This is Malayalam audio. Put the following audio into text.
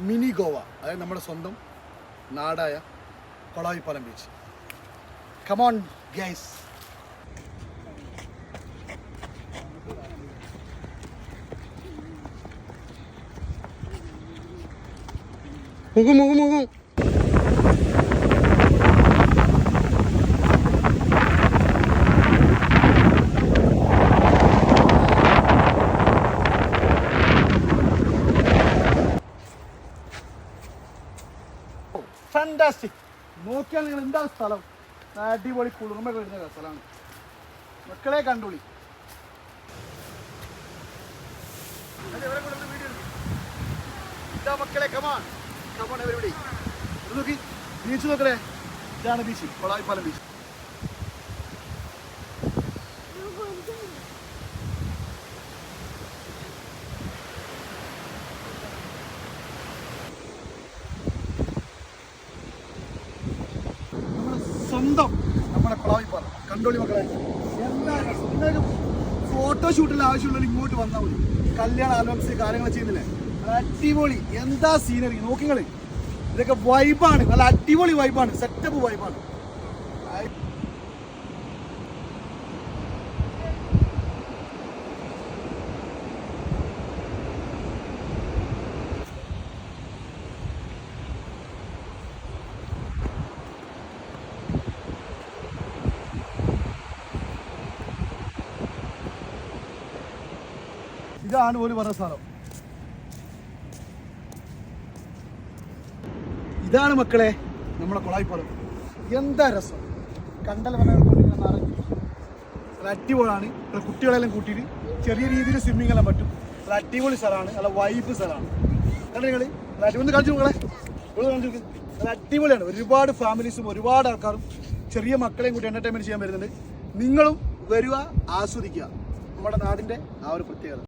മിനി ഗോവ, അതായത് നമ്മുടെ സ്വന്തം നാടായ കൊളായിപ്പാലം ബീച്ച്. Come on guys. മുഖം ഫാന്റാസ്റ്റിക്. നോക്കിയാൽ നിങ്ങൾ എന്താ സ്ഥലം, അടിപൊളി കുളിർമ വരുന്ന സ്ഥലമാണ് മക്കളെ. കണ്ടോളി. ഇതാ മക്കളെ, കമാൺ എവരിബഡി. നോക്കി ബീച്ച് നോക്കണേ. ഇതാണ് ബീച്ച്, കൊളായിപ്പാലം ബീച്ച്. സ്വന്തം നമ്മുടെ കൊളായിപ്പാലം കണ്ടോളി മക്കളെ. എന്താ നിങ്ങൾക്ക് ഫോട്ടോഷൂട്ടിൽ ആവശ്യമുള്ള ഇങ്ങോട്ട് വന്നാൽ മതി. കല്യാണ ആൽബംസ് കാര്യങ്ങൾ ചെയ്യുന്നില്ലേ, അടിപൊളി. എന്താ സീനറി നോക്കിങ്ങള്. ഇതൊക്കെ വൈബാണ്, നല്ല അടിപൊളി വൈബാണ്, സെറ്റപ്പ് വൈബാണ്. ഇതാണ് ഒരു പറഞ്ഞ സ്ഥലം. ഇതാണ് മക്കളെ നമ്മളെ കൊളായിപ്പാലം. എന്താ രസം. കണ്ടൽ വനങ്ങൾ നിറഞ്ഞു അടിപൊളിയാണ്. കുട്ടികളെല്ലാം കൂട്ടിയിട്ട് ചെറിയ രീതിയിൽ സ്വിമ്മിങ് എല്ലാം പറ്റും. നല്ല അടിപൊളി സ്ഥലമാണ്, നല്ല വൈബ് സ്ഥലമാണ്. കണ്ടു നിങ്ങൾ ഒന്ന് കളിച്ചു മക്കളെ, നല്ല അടിപൊളിയാണ്. ഒരുപാട് ഫാമിലീസും ഒരുപാട് ആൾക്കാരും ചെറിയ മക്കളെയും കൂട്ടി എൻ്റർടൈൻമെൻറ്റ് ചെയ്യാൻ വരുന്നുണ്ട്. നിങ്ങളും വരിക, ആസ്വദിക്കുക നമ്മുടെ നാടിൻ്റെ ആ ഒരു പ്രത്യേകത.